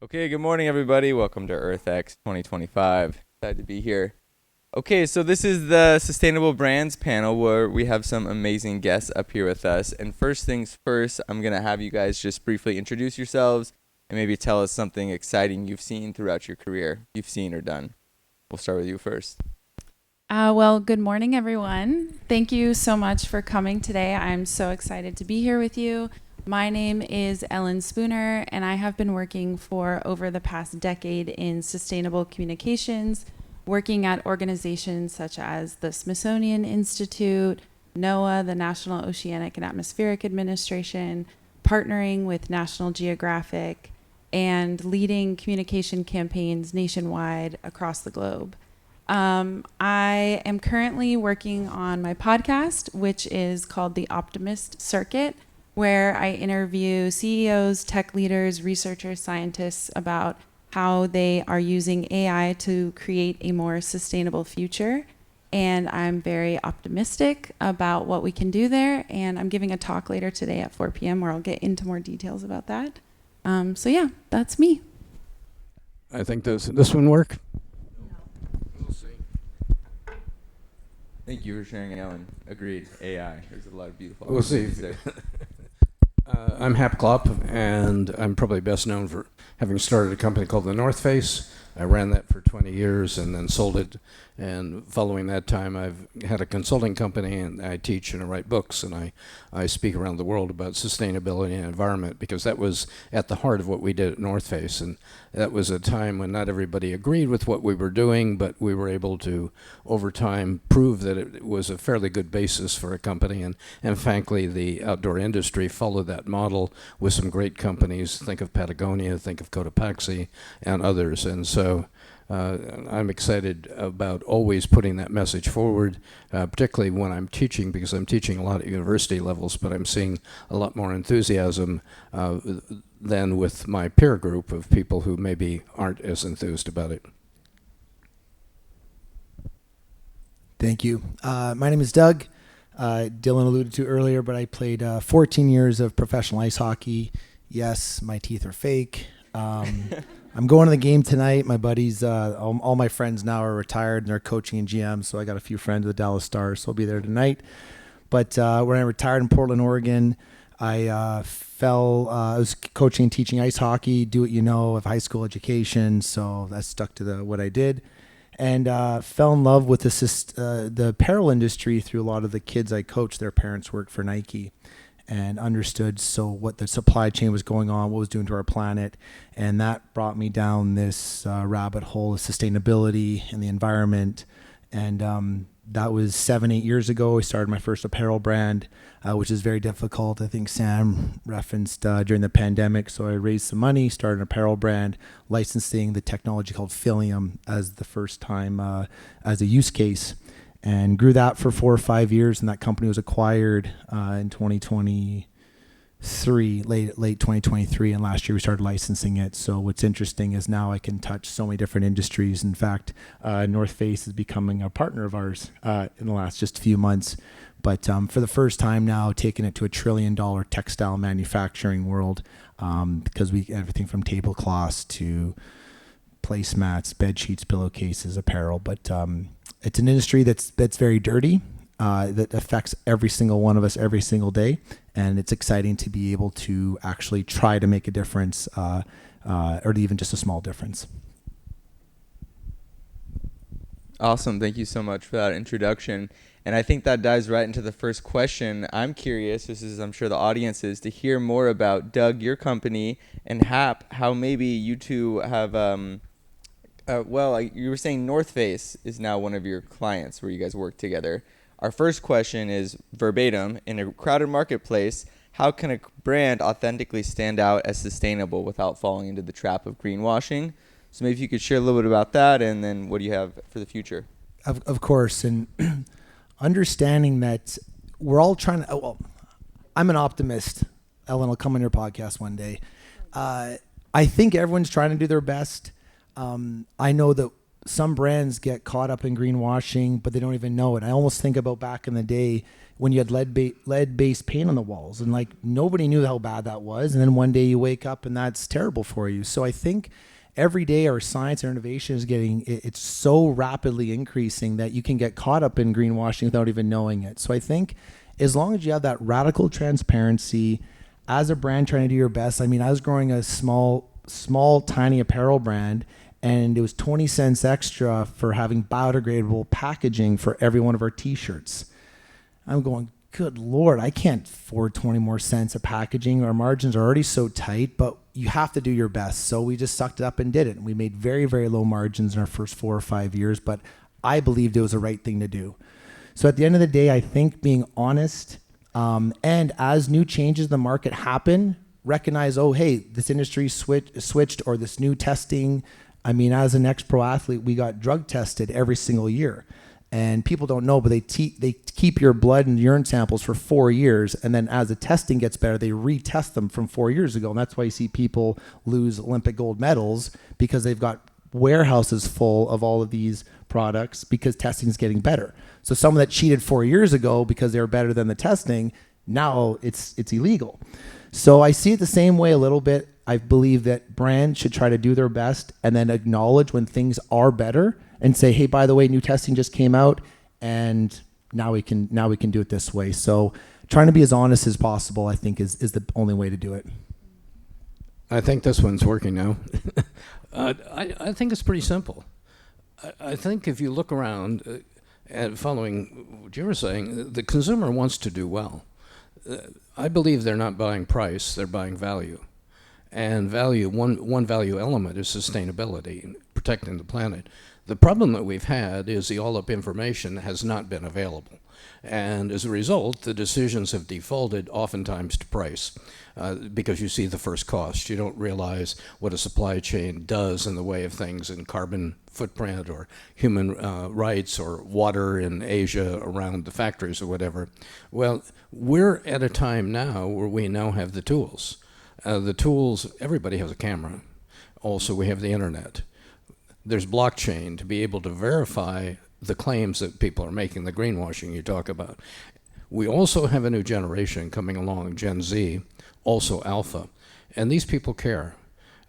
Okay, good morning, everybody. Welcome to EarthX 2025. Excited to be here. Okay, so this is the Sustainable Brands panel where we have some amazing guests up here with us. And first things first, I'm going to have you guys just briefly introduce yourselves and maybe tell us something exciting you've seen throughout your career, you've seen or done. We'll start with you first. Well, good morning, everyone. Thank you so much for coming today. I'm so excited to be here with you. My name is Ellen Spooner, and I have been working for over the past decade in sustainable communications, working at organizations such as the Smithsonian Institute, NOAA, the National Oceanic and Atmospheric Administration, partnering with National Geographic, and leading communication campaigns nationwide across the globe. I am currently working on my podcast, which is called the Optimist Circuit, where I interview CEOs, tech leaders, researchers, scientists about how they are using AI to create a more sustainable future. And I'm very optimistic about what we can do there. And I'm giving a talk later today at 4 p.m. where I'll get into more details about that. So yeah, that's me. I think this one work? We'll see. Thank you for sharing, Ellen. Agreed. AI. There's a lot of beautiful. We'll see. I'm Hap Klopp, and I'm probably best known for having started a company called The North Face. I ran that for 20 years and then sold it. And following that time, I've had a consulting company, and I teach and I write books, and I speak around the world about sustainability and environment, because that was at the heart of what we did at North Face. And that was a time when not everybody agreed with what we were doing, but we were able to, over time, prove that it was a fairly good basis for a company. And frankly, the outdoor industry followed that model with some great companies. Think of Patagonia, think of Cotopaxi, and others. And so I'm excited about always putting that message forward, particularly when I'm teaching, because I'm teaching a lot at university levels, but I'm seeing a lot more enthusiasm than with my peer group of people who maybe aren't as enthused about it. Thank you. My name is Doug. Dylan alluded to earlier, but I played 14 years of professional ice hockey. Yes, my teeth are fake. I'm going to the game tonight. My buddies, all my friends now are retired and they're coaching in GM, so I got a few friends with the Dallas Stars, so I'll be there tonight. But when I retired in Portland, Oregon, I I was coaching and teaching ice hockey, do what you know, of high school education, so that stuck to what I did. And fell in love with the apparel industry through a lot of the kids I coached. Their parents worked for Nike and understood what the supply chain was going on, what was doing to our planet. And that brought me down this rabbit hole of sustainability and the environment. And that was 7-8 years ago. I started my first apparel brand, which is very difficult. I think Sam referenced during the pandemic. So I raised some money, started an apparel brand, licensing the technology called Filium as the first time as a use case, and grew that for 4 or 5 years. And that company was acquired in 2023, late 2023. And last year we started licensing it. So what's interesting is now I can touch so many different industries. In fact, North Face is becoming a partner of ours in the last just few months. But for the first time now, taking it to $1 trillion textile manufacturing world, because we everything from tablecloths to placemats, bed sheets, pillowcases, apparel. But it's an industry that's very dirty, that affects every single one of us every single day. And it's exciting to be able to actually try to make a difference, or even just a small difference. Awesome. Thank you so much for that introduction. And I think that dives right into the first question. I'm curious, this is, I'm sure the audience is, to hear more about Doug, your company, and Hap, how maybe you two have, you were saying North Face is now one of your clients where you guys work together. Our first question is verbatim, in a crowded marketplace, how can a brand authentically stand out as sustainable without falling into the trap of greenwashing? So maybe if you could share a little bit about that, and then what do you have for the future? Of course, and understanding that we're all trying to, I'm an optimist. Ellen will come on your podcast one day. I think everyone's trying to do their best. I know that some brands get caught up in greenwashing, but they don't even know it. I almost think about back in the day when you had lead-based paint on the walls, and like nobody knew how bad that was. And then one day you wake up and that's terrible for you. So I think every day our science and innovation is it's so rapidly increasing that you can get caught up in greenwashing without even knowing it. So I think as long as you have that radical transparency as a brand trying to do your best. I mean, I was growing a small, tiny apparel brand, and it was 20 cents extra for having biodegradable packaging for every one of our t-shirts. I'm going, good Lord, I can't afford 20 more cents of packaging. Our margins are already so tight, but you have to do your best. So we just sucked it up and did it. And we made very, very low margins in our first 4 or 5 years, but I believed it was the right thing to do. So at the end of the day, I think being honest, and as new changes in the market happen, recognize, oh, hey, this industry switched, or this new testing. I mean, as an ex-pro athlete, we got drug tested every single year. And people don't know, but they keep your blood and urine samples for 4 years. And then as the testing gets better, they retest them from 4 years ago. And that's why you see people lose Olympic gold medals, because they've got warehouses full of all of these products because testing is getting better. So someone that cheated 4 years ago because they were better than the testing, now it's illegal. So I see it the same way a little bit. I believe that brands should try to do their best and then acknowledge when things are better and say, hey, by the way, new testing just came out, and now we can do it this way. So trying to be as honest as possible, I think, is the only way to do it. I think this one's working now. I think it's pretty simple. I think if you look around, and following what you were saying, the consumer wants to do well. I believe they're not buying price, they're buying value. And value, one value element is sustainability, protecting the planet. The problem that we've had is the all-up information has not been available. And as a result, the decisions have defaulted oftentimes to price, because you see the first cost. You don't realize what a supply chain does in the way of things in carbon footprint or human rights or water in Asia around the factories or whatever. Well, we're at a time now where we now have the tools. Everybody has a camera. Also, we have the internet. There's blockchain to be able to verify the claims that people are making, the greenwashing you talk about. We also have a new generation coming along, Gen Z, also Alpha, and these people care.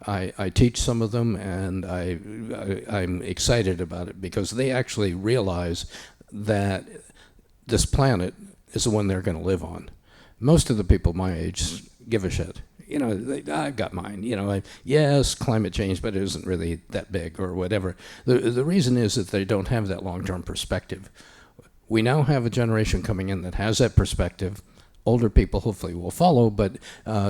I teach some of them, and I'm excited about it because they actually realize that this planet is the one they're going to live on. Most of the people my age give a shit. You know, I've got mine. You know, yes, climate change, but it isn't really that big or whatever. The reason is that they don't have that long-term perspective. We now have a generation coming in that has that perspective. Older people hopefully will follow, but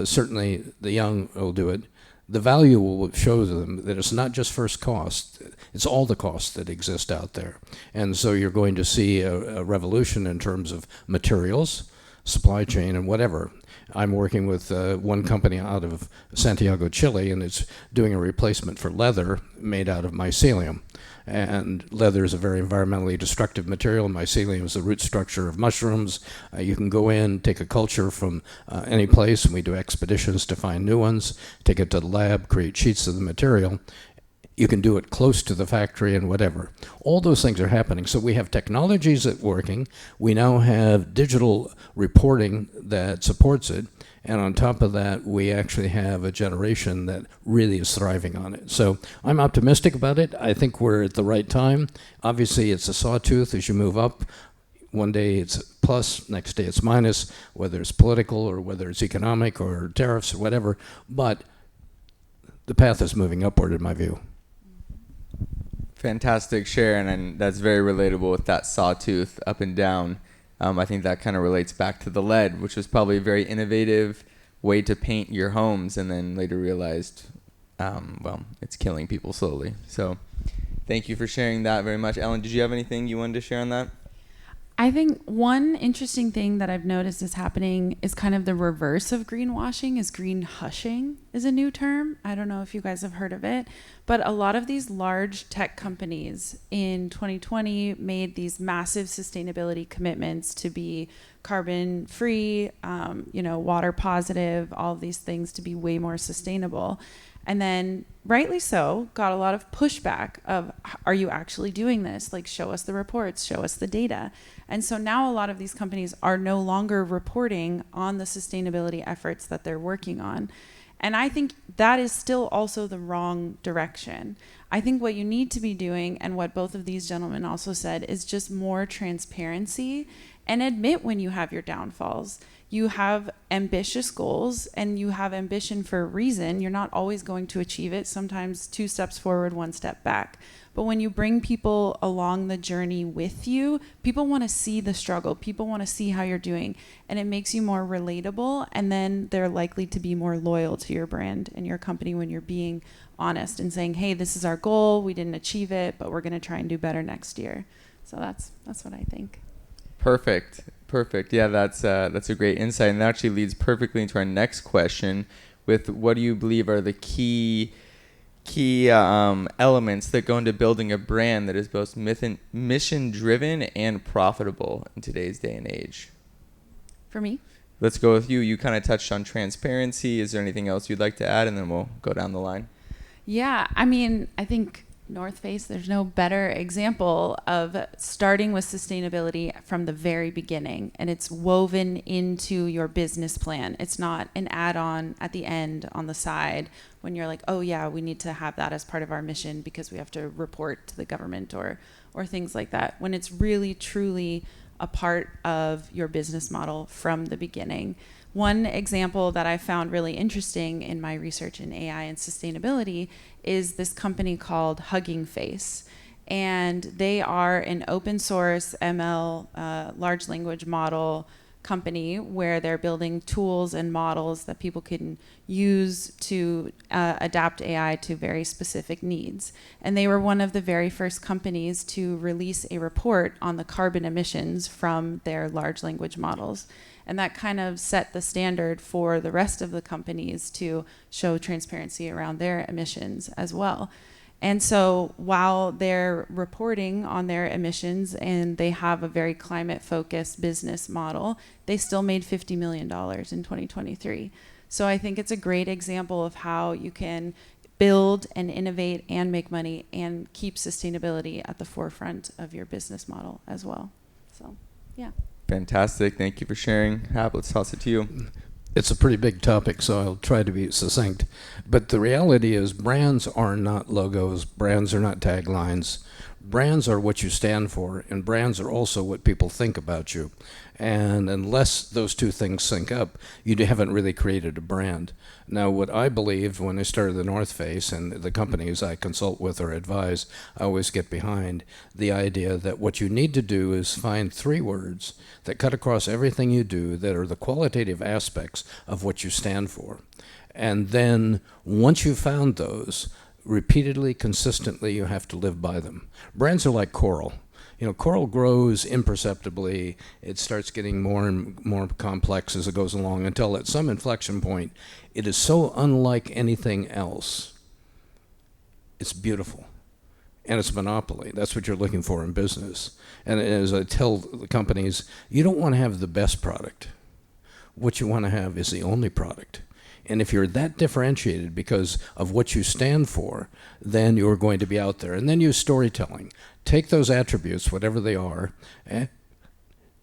certainly the young will do it. The value will show them that it's not just first cost, it's all the costs that exist out there. And so you're going to see a revolution in terms of materials, supply chain, and whatever. I'm working with one company out of Santiago, Chile, and it's doing a replacement for leather made out of mycelium. And leather is a very environmentally destructive material. Mycelium is the root structure of mushrooms. You can go in, take a culture from any place, and we do expeditions to find new ones, take it to the lab, create sheets of the material. You can do it close to the factory and whatever. All those things are happening. So we have technologies that are working. We now have digital reporting that supports it. And on top of that, we actually have a generation that really is thriving on it. So I'm optimistic about it. I think we're at the right time. Obviously, it's a sawtooth as you move up. One day it's plus, next day it's minus, whether it's political or whether it's economic or tariffs or whatever. But the path is moving upward in my view. Fantastic, Sharon, and that's very relatable with that sawtooth up and down. I think that kind of relates back to the lead, which was probably a very innovative way to paint your homes, and then later realized, it's killing people slowly. So thank you for sharing that very much. Ellen, did you have anything you wanted to share on that? I think one interesting thing that I've noticed is happening is kind of the reverse of greenwashing, is green hushing is a new term. I don't know if you guys have heard of it, but a lot of these large tech companies in 2020 made these massive sustainability commitments to be carbon free, water positive, all of these things to be way more sustainable. And then rightly so, got a lot of pushback of, are you actually doing this? Like, show us the reports, show us the data. And so now a lot of these companies are no longer reporting on the sustainability efforts that they're working on. And I think that is still also the wrong direction. I think what you need to be doing, and what both of these gentlemen also said, is just more transparency and admit when you have your downfalls. You have ambitious goals and you have ambition for a reason. You're not always going to achieve it. Sometimes 2 steps forward, 1 step back. But when you bring people along the journey with you, people want to see the struggle. People want to see how you're doing. And it makes you more relatable. And then they're likely to be more loyal to your brand and your company when you're being honest and saying, hey, this is our goal. We didn't achieve it, but we're going to try and do better next year. So that's what I think. Perfect. Yeah, that's a great insight, and that actually leads perfectly into our next question with what do you believe are the key elements that go into building a brand that is both mission-driven and profitable in today's day and age? For me? Let's go with you. You kind of touched on transparency. Is there anything else you'd like to add? And then we'll go down the line. Yeah, I mean, I think North Face, there's no better example of starting with sustainability from the very beginning, and it's woven into your business plan. It's not an add-on at the end on the side when you're like, oh yeah, we need to have that as part of our mission because we have to report to the government or things like that. When it's really truly a part of your business model from the beginning. One example that I found really interesting in my research in AI and sustainability is this company called Hugging Face. And they are an open source ML, large language model company where they're building tools and models that people can use to adapt AI to very specific needs. And they were one of the very first companies to release a report on the carbon emissions from their large language models. And that kind of set the standard for the rest of the companies to show transparency around their emissions as well. And so while they're reporting on their emissions and they have a very climate-focused business model, they still made $50 million in 2023. So I think it's a great example of how you can build and innovate and make money and keep sustainability at the forefront of your business model as well. So, yeah. Fantastic. Thank you for sharing. Hap, let's toss it to you. It's a pretty big topic, so I'll try to be succinct. But the reality is brands are not logos. Brands are not taglines. Brands are what you stand for, and brands are also what people think about you. And unless those two things sync up, you haven't really created a brand. Now, what I believed when I started the North Face and the companies I consult with or advise, I always get behind the idea that what you need to do is find 3 words that cut across everything you do that are the qualitative aspects of what you stand for. And then once you've found those, repeatedly, consistently, you have to live by them. Brands are like coral. You know, coral grows imperceptibly. It starts getting more and more complex as it goes along until at some inflection point, it is so unlike anything else. It's beautiful. And it's a monopoly. That's what you're looking for in business. And as I tell the companies, you don't want to have the best product. What you want to have is the only product. And if you're that differentiated because of what you stand for, then you're going to be out there. And then use storytelling. Take those attributes, whatever they are,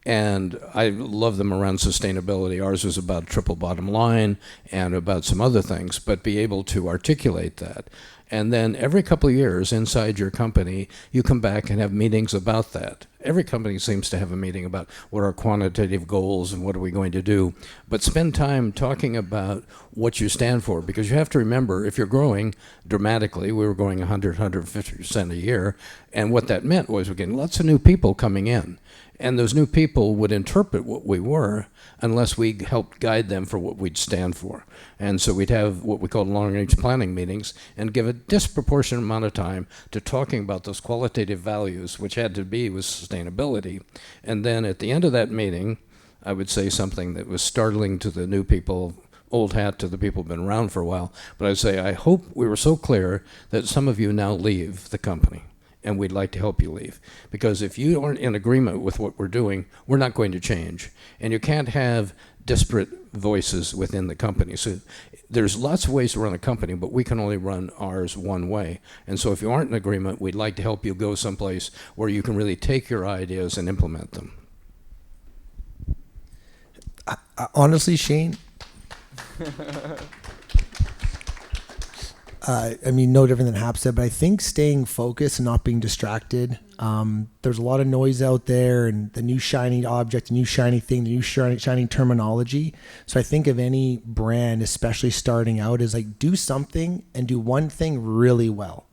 and I love them around sustainability. Ours was about triple bottom line and about some other things, but be able to articulate that. And then every couple of years inside your company, you come back and have meetings about that. Every company seems to have a meeting about what are quantitative goals and what are we going to do. But spend time talking about what you stand for, because you have to remember, if you're growing dramatically, we were growing 150% a year, and what that meant was we're getting lots of new people coming in. And those new people would interpret what we were unless we helped guide them for what we'd stand for. And so we'd have what we call long-range planning meetings and give a disproportionate amount of time to talking about those qualitative values, which had to be with sustainability. And then at the end of that meeting, I would say something that was startling to the new people, old hat to the people who've been around for a while. But I'd say, I hope we were so clear that some of you now leave the company. and we'd like to help you leave. Because if you aren't in agreement with what we're doing, we're not going to change. And you can't have disparate voices within the company. So there's lots of ways to run a company, but we can only run ours one way. And so if you aren't in agreement, we'd like to help you go someplace where you can really take your ideas and implement them. Honestly, Shane, I mean, no different than Hap said, but I think staying focused and not being distracted. There's a lot of noise out there, and the new shiny object, the new shiny thing, the new shiny terminology. So I think of any brand, especially starting out, is like do something and do one thing really well.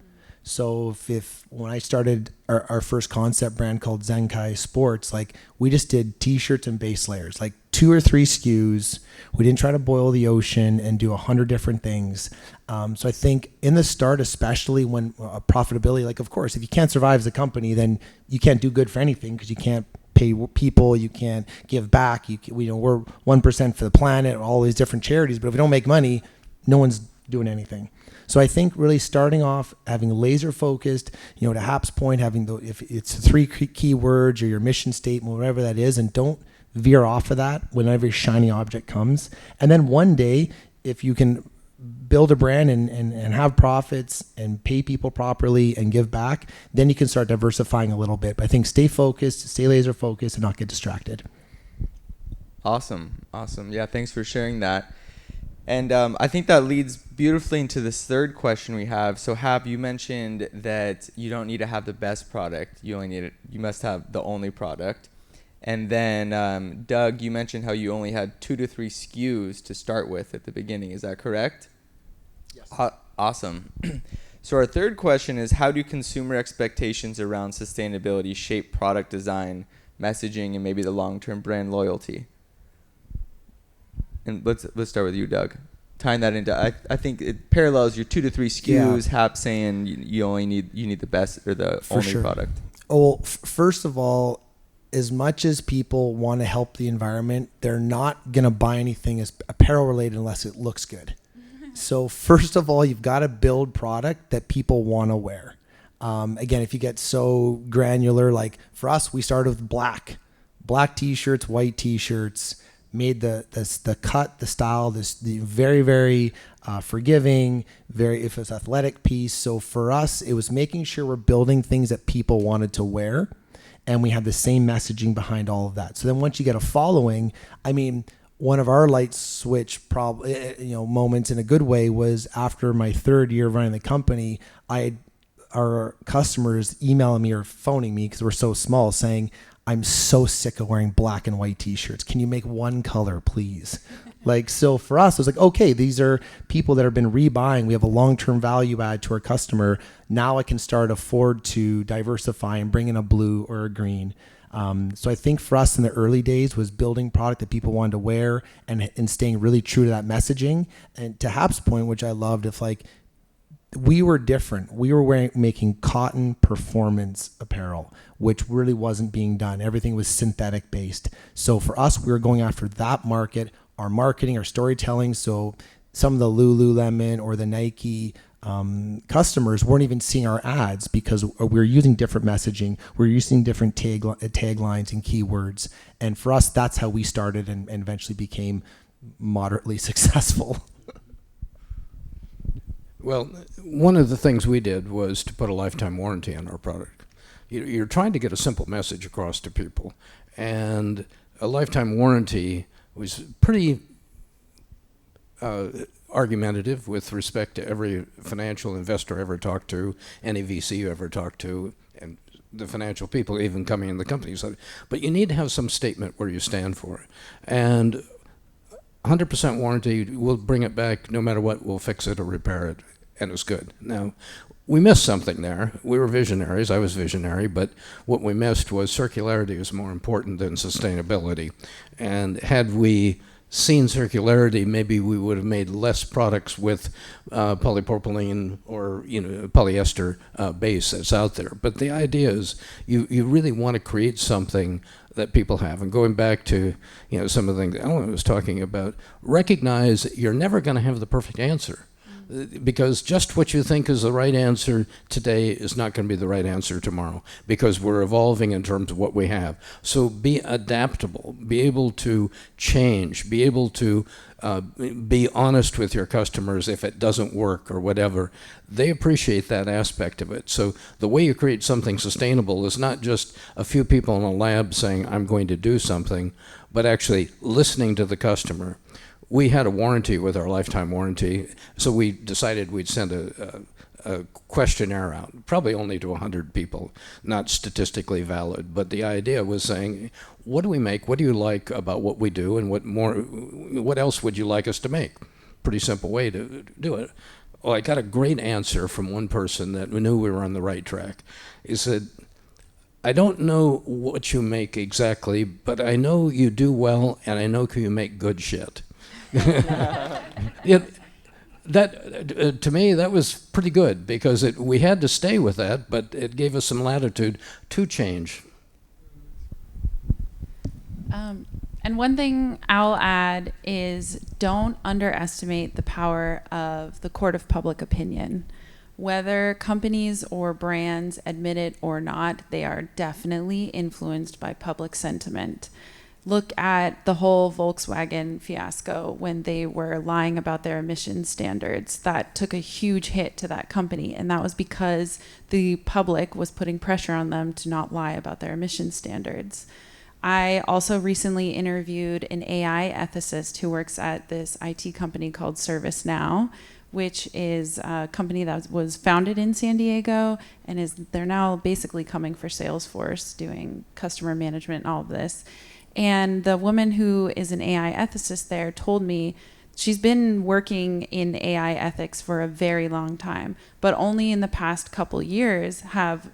So if when I started our first concept brand called Zenkai Sports, like we just did t-shirts and base layers, like 2 or 3 SKUs. We didn't try to boil the ocean and do 100 different things. So I think in the start, especially when profitability, like of course, if you can't survive as a company, then you can't do good for anything because you can't pay people, you can't give back. We're 1% for the planet, all these different charities, but if we don't make money, no one's doing anything. So I think really starting off, having laser focused, to Hap's point, having if it's 3 key words or your mission statement, whatever that is, and don't veer off of that whenever a shiny object comes. And then one day, if you can build a brand and have profits and pay people properly and give back, then you can start diversifying a little bit. But I think stay focused, stay laser focused, and not get distracted. Awesome. Yeah, thanks for sharing that. And I think that leads beautifully into this third question we have. So Hap, you mentioned that you don't need to have the best product. You must have the only product. And then Doug, you mentioned how you only had 2 to 3 SKUs to start with at the beginning. Is that correct? Yes. Awesome. So our third question is, how do consumer expectations around sustainability shape product design, messaging, and maybe the long-term brand loyalty? And let's start with you, Doug. Tying that into, I think it parallels your 2 to 3 SKUs. Yeah. Hap saying you need the best or the For only sure. product. Oh, well, first of all, as much as people want to help the environment, they're not going to buy anything as apparel related unless it looks good. So first of all, you've got to build product that people want to wear. Again, if you get so granular, like for us, we started with black t-shirts, white t-shirts, made the cut, the style, the very, very forgiving, if it's athletic piece. So for us, it was making sure we're building things that people wanted to wear. And we had the same messaging behind all of that. So then once you get a following, I mean, one of our light switch moments in a good way was after my 3rd year running the company, our customers emailing me or phoning me because we're so small saying, I'm so sick of wearing black and white t-shirts. Can you make one color, please? So for us, it was like, okay, these are people that have been rebuying. We have a long-term value add to our customer. Now I can afford to diversify and bring in a blue or a green. So I think for us in the early days was building product that people wanted to wear and staying really true to that messaging. And to Hap's point, which I loved, we were different. We were making cotton performance apparel, which really wasn't being done. Everything was synthetic based. So for us, we were going after that market, our marketing, our storytelling. So some of the Lululemon or the Nike customers weren't even seeing our ads because we were using different messaging. We were using different taglines and keywords. And for us, that's how we started and eventually became moderately successful. Well, one of the things we did was to put a lifetime warranty on our product. You're trying to get a simple message across to people, and a lifetime warranty was pretty argumentative with respect to every financial investor I ever talked to, any VC you ever talked to, and the financial people even coming in the company. But you need to have some statement where you stand for. And 100% warranty, we'll bring it back no matter what, we'll fix it or repair it, and it's good. Now, we missed something there. We were visionaries, I was visionary, but what we missed was circularity is more important than sustainability. And had we seen circularity, maybe we would have made less products with polypropylene or polyester base that's out there. But the idea is you really want to create something that people have. And going back to some of the things Ellen was talking about, recognize you're never going to have the perfect answer. Because just what you think is the right answer today is not going to be the right answer tomorrow, because we're evolving in terms of what we have. So be adaptable, be able to change, be able to be honest with your customers if it doesn't work or whatever. They appreciate that aspect of it. So the way you create something sustainable is not just a few people in a lab saying, I'm going to do something, but actually listening to the customer. We had a warranty with our lifetime warranty, so we decided we'd send a questionnaire out, probably only to 100 people, not statistically valid, but the idea was saying, what do we make, what do you like about what we do, and what else would you like us to make? Pretty simple way to do it. Well, I got a great answer from one person that knew we were on the right track. He said, I don't know what you make exactly, but I know you do well, and I know you make good shit. To me, that was pretty good, because we had to stay with that, but it gave us some latitude to change. And one thing I'll add is don't underestimate the power of the court of public opinion. Whether companies or brands admit it or not, they are definitely influenced by public sentiment. Look at the whole Volkswagen fiasco when they were lying about their emission standards. That took a huge hit to that company, and that was because the public was putting pressure on them to not lie about their emission standards. I also recently interviewed an AI ethicist who works at this IT company called ServiceNow, which is a company that was founded in San Diego, and they're now basically coming for Salesforce, doing customer management and all of this. And the woman who is an AI ethicist there told me she's been working in AI ethics for a very long time, but only in the past couple years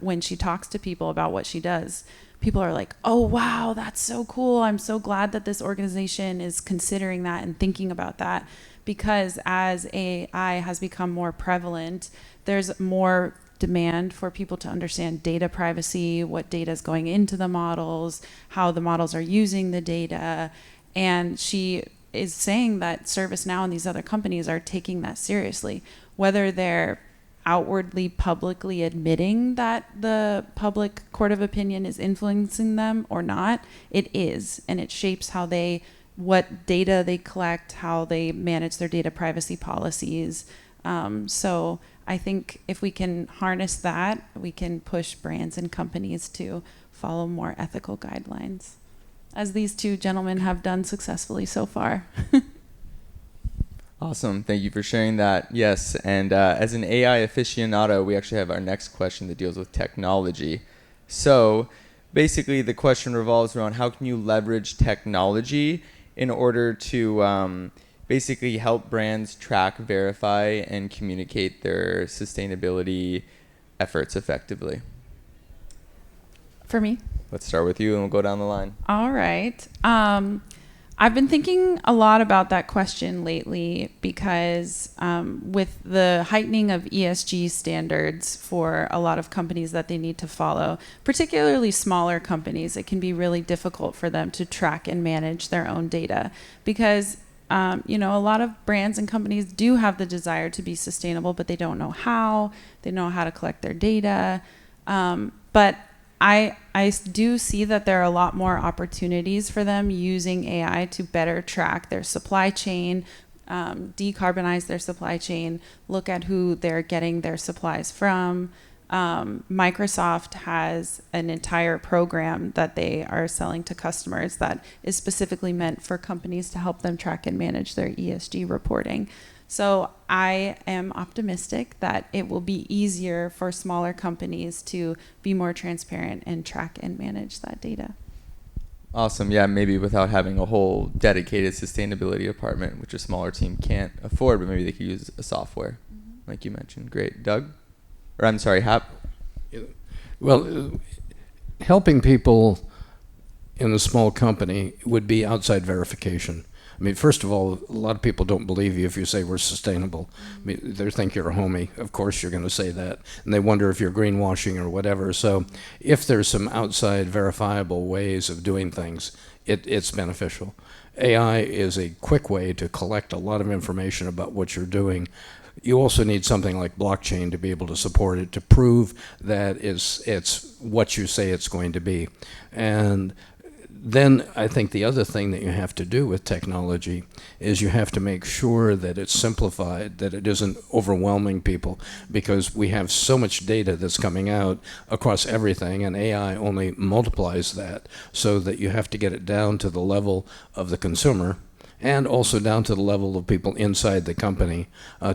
when she talks to people about what she does, people are like, oh, wow, that's so cool. I'm so glad that this organization is considering that and thinking about that. Because as AI has become more prevalent, there's more demand for people to understand data privacy, what data is going into the models, how the models are using the data. And she is saying that ServiceNow and these other companies are taking that seriously, whether they're outwardly publicly admitting that the public court of opinion is influencing them or not. It is, and it shapes what data they collect, how they manage their data privacy policies. So I think if we can harness that, we can push brands and companies to follow more ethical guidelines, as these two gentlemen have done successfully so far. Awesome. Thank you for sharing that. Yes. And as an AI aficionado, we actually have our next question that deals with technology. So basically, the question revolves around how can you leverage technology in order to basically help brands track, verify, and communicate their sustainability efforts effectively. For me? Let's start with you and we'll go down the line. All right. I've been thinking a lot about that question lately because with the heightening of ESG standards for a lot of companies that they need to follow, particularly smaller companies, it can be really difficult for them to track and manage their own data because a lot of brands and companies do have the desire to be sustainable, but they don't know how. They know how to collect their data. But I do see that there are a lot more opportunities for them using AI to better track their supply chain, decarbonize their supply chain, look at who they're getting their supplies from. Microsoft has an entire program that they are selling to customers that is specifically meant for companies to help them track and manage their ESG reporting. So I am optimistic that it will be easier for smaller companies to be more transparent and track and manage that data. Awesome. Yeah, maybe without having a whole dedicated sustainability department, which a smaller team can't afford, but maybe they could use a software, like you mentioned. Great. Doug? Or I'm sorry, Hap? Well, helping people in a small company would be outside verification. I mean, first of all, a lot of people don't believe you if you say we're sustainable. I mean, they think you're a homie. Of course you're going to say that. And they wonder if you're greenwashing or whatever. So if there's some outside verifiable ways of doing things, it's beneficial. AI is a quick way to collect a lot of information about what you're doing you also need something like blockchain to be able to support it, to prove that it's what you say it's going to be. And then I think the other thing that you have to do with technology is you have to make sure that it's simplified, that it isn't overwhelming people, because we have so much data that's coming out across everything, and AI only multiplies that, so that you have to get it down to the level of the consumer and also down to the level of people inside the company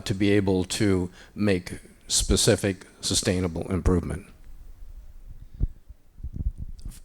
to be able to make specific, sustainable improvement.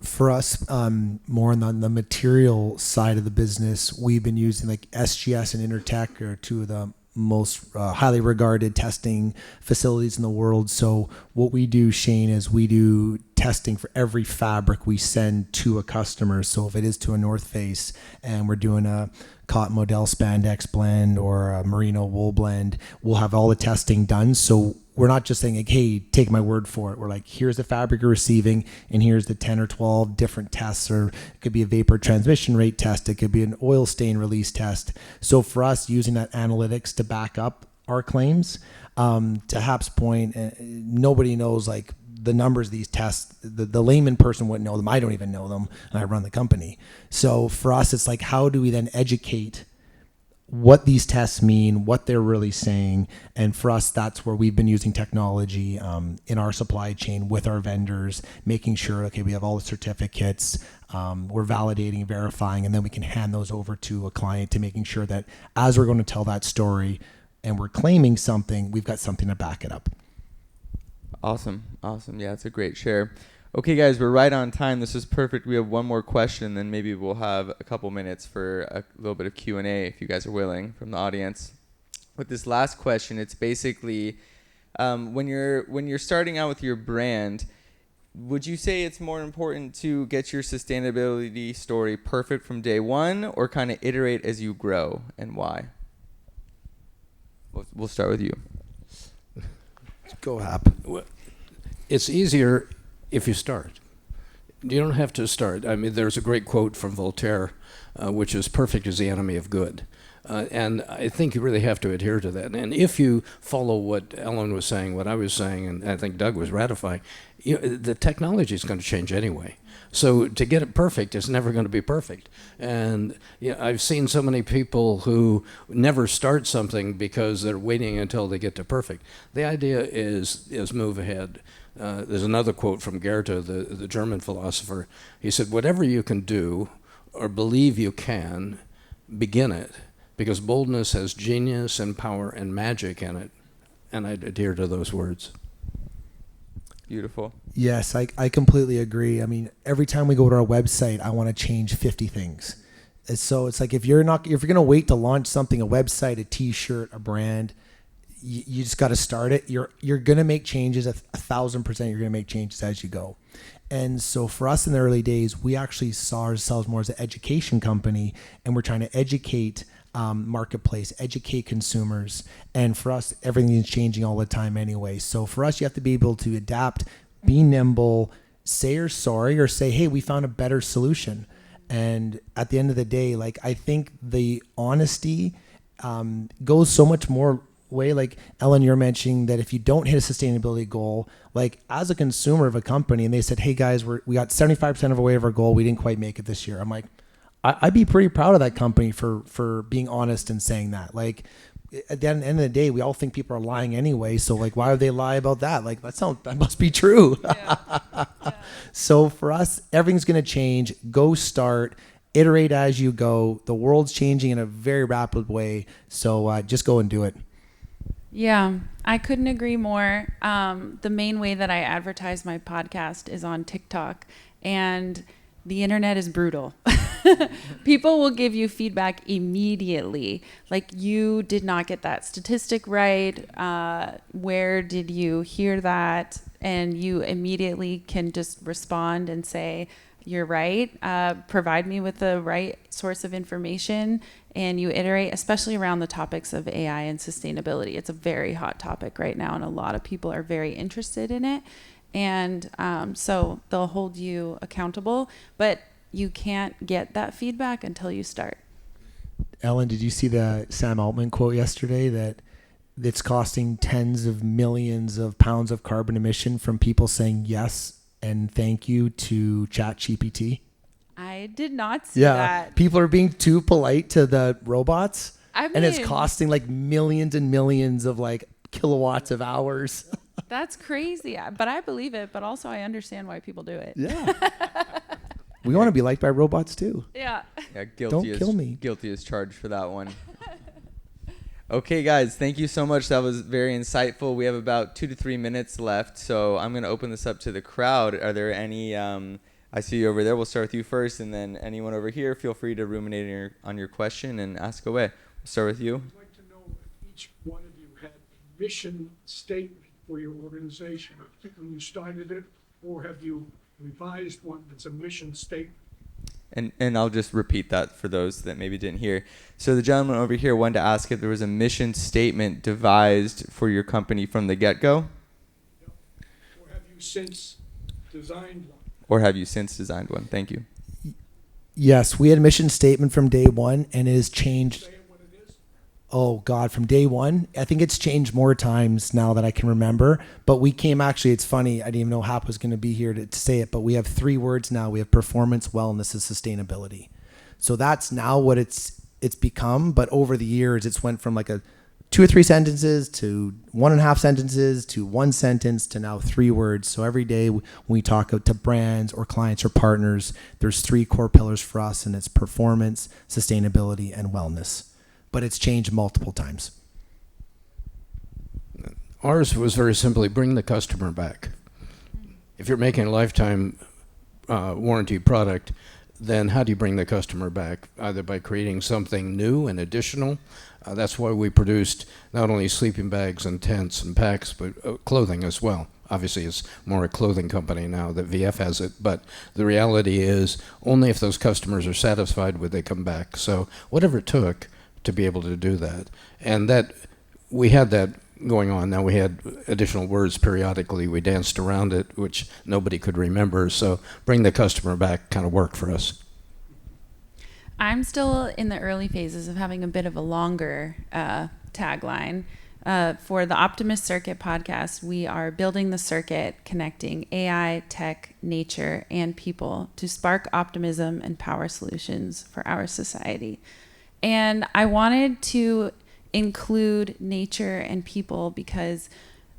For us, more on the material side of the business, we've been using like SGS and Intertech are two of the most highly regarded testing facilities in the world. So what we do, Shane, is we do testing for every fabric we send to a customer. So if it is to a North Face and we're doing a cotton model spandex blend or a merino wool blend, we'll have all the testing done. So we're not just saying like, hey, take my word for it. We're like, here's the fabric you're receiving, and here's the 10 or 12 different tests, or it could be a vapor transmission rate test. It could be an oil stain release test. So for us, using that analytics to back up our claims, to Hap's point, nobody knows like the numbers of these tests. The layman person wouldn't know them. I don't even know them, and I run the company. So for us, it's like, how do we then educate what these tests mean, what they're really saying? And for us, that's where we've been using technology in our supply chain with our vendors, making sure, okay, we have all the certificates, we're validating, verifying, and then we can hand those over to a client, to making sure that as we're going to tell that story and we're claiming something, we've got something to back it up. Awesome. Yeah, it's a great share. Okay, guys, we're right on time. This is perfect. We have one more question, then maybe we'll have a couple minutes for a little bit of Q&A if you guys are willing from the audience. With this last question, it's basically when you're starting out with your brand, would you say it's more important to get your sustainability story perfect from day one, or kind of iterate as you grow, and why? We'll start with you. Go, Hap. It's easier if you start. You don't have to start. I mean, there's a great quote from Voltaire, which is, perfect is the enemy of good. And I think you really have to adhere to that. And if you follow what Ellen was saying, what I was saying, and I think Doug was ratifying, the technology is going to change anyway. So to get it perfect is never going to be perfect. And I've seen so many people who never start something because they're waiting until they get to perfect. The idea is move ahead. There's another quote from Goethe, the German philosopher. He said, whatever you can do or believe you can, begin it, because boldness has genius and power and magic in it. And I'd adhere to those words. Beautiful. Yes, I completely agree. I mean, every time we go to our website, I want to change 50 things. And so it's like, if you're going to wait to launch something, a website, a t-shirt, a brand, you just got to start it. You're going to make changes 1,000%. You're going to make changes as you go. And so for us in the early days, we actually saw ourselves more as an education company, and we're trying to educate marketplace, educate consumers. And for us, everything is changing all the time anyway. So for us, you have to be able to adapt, be nimble, say you're sorry, or say, hey, we found a better solution. And at the end of the day, like, I think the honesty goes so much more way. Like, Ellen, you're mentioning that if you don't hit a sustainability goal, like as a consumer of a company, and they said, hey guys, we got 75% of the way of our goal, we didn't quite make it this year. I'm like, I'd be pretty proud of that company for being honest and saying that. Like, at the end of the day, we all think people are lying anyway. So like, why would they lie about that? Like, that must be true. Yeah. So for us, everything's going to change. Go start, iterate as you go. The world's changing in a very rapid way. So just go and do it. Yeah, I couldn't agree more. The main way that I advertise my podcast is on TikTok, and the internet is brutal. People will give you feedback immediately. Like, you did not get that statistic right. Where did you hear that? And you immediately can just respond and say, you're right. Provide me with the right source of information. And you iterate, especially around the topics of AI and sustainability. It's a very hot topic right now, and a lot of people are very interested in it. And so they'll hold you accountable, but you can't get that feedback until you start. Ellen, did you see the Sam Altman quote yesterday that that's costing tens of millions of pounds of carbon emission from people saying yes and thank you to ChatGPT? I did not see Yeah, that. people are being too polite to the robots, I and it's mean- costing like millions and millions of like kilowatts of hours. That's crazy. But I believe it, but also I understand why people do it. Yeah. We want to be liked by robots too. Yeah. Yeah, Don't kill me. Guilty as charged for that one. Okay, guys, thank you so much. That was very insightful. We have about 2 to 3 minutes left, so I'm going to open this up to the crowd. Are there any, I see you over there. We'll start with you first, and then anyone over here, feel free to ruminate on your question and ask away. We'll start with you. I'd like to know if each one of you had a mission statement for your organization when you started it, or have you revised one that's a mission statement? And I'll just repeat that for those that maybe didn't hear. So the gentleman over here wanted to ask if there was a mission statement devised for your company from the get-go, Yep. Or have you since designed one? or have you since designed one? Thank you. Yes, we had a mission statement from day one, and it has changed. Say it what it is? Oh God, from day one. I think it's changed more times now that I can remember. But we came, actually, it's funny, I didn't even know Hap was going to be here to say it, but we have 3 words now. We have performance, wellness, and sustainability. So that's now what it's become. But over the years, it's went from like a 2 or 3 sentences to 1.5 sentences to 1 sentence to now 3 words. So every day when we talk to brands or clients or partners, there's 3 core pillars for us, and it's performance, sustainability, and wellness. But it's changed multiple times. Ours was very simply bring the customer back. If you're making a lifetime warranty product, then how do you bring the customer back? Either by creating something new and additional. That's why we produced not only sleeping bags and tents and packs, but clothing as well. Obviously, it's more a clothing company now that VF has it, but the reality is only if those customers are satisfied would they come back. So whatever it took to be able to do that. And that we had that going on. Now we had additional words periodically. We danced around it, which nobody could remember. So bring the customer back kind of worked for us. I'm still in the early phases of having a bit of a longer tagline. For the Optimist Circuit podcast, we are building the circuit connecting AI, tech, nature, and people to spark optimism and power solutions for our society. And I wanted to include nature and people because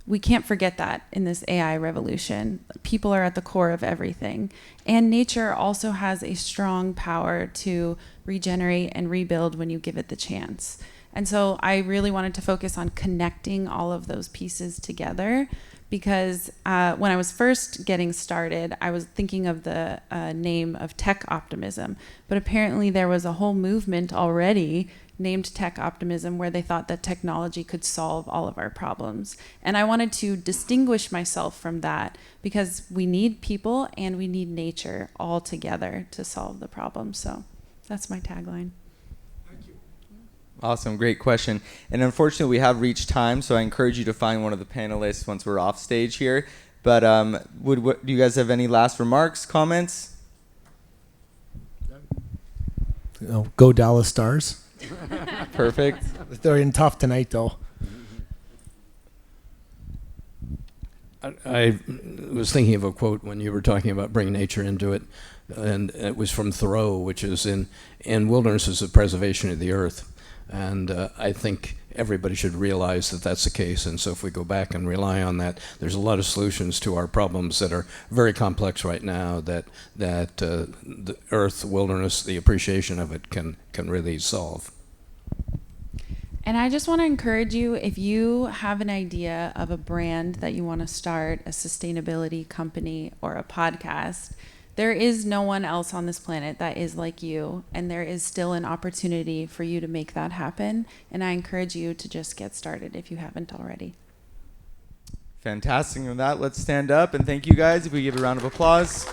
we can't forget that in this AI revolution. People are at the core of everything. And nature also has a strong power to regenerate and rebuild when you give it the chance. And so I really wanted to focus on connecting all of those pieces together because when I was first getting started, I was thinking of the name of tech optimism. But apparently there was a whole movement already named tech optimism where they thought that technology could solve all of our problems. And I wanted to distinguish myself from that because we need people and we need nature all together to solve the problem. So that's my tagline. Thank you. Awesome. Great question. And unfortunately, we have reached time, so I encourage you to find one of the panelists once we're off stage here. But do you guys have any last remarks, comments? Go Dallas Stars. Perfect. They're in tough tonight, though. I was thinking of a quote when you were talking about bringing nature into it, and it was from Thoreau, which is in wilderness is the preservation of the earth. And I think everybody should realize that that's the case. And so if we go back and rely on that, there's a lot of solutions to our problems that are very complex right now that the earth, wilderness, the appreciation of it can really solve. And I just want to encourage you, if you have an idea of a brand that you want to start, a sustainability company or a podcast, there is no one else on this planet that is like you, and there is still an opportunity for you to make that happen. And I encourage you to just get started if you haven't already. Fantastic. With that, let's stand up and thank you guys. If we give a round of applause.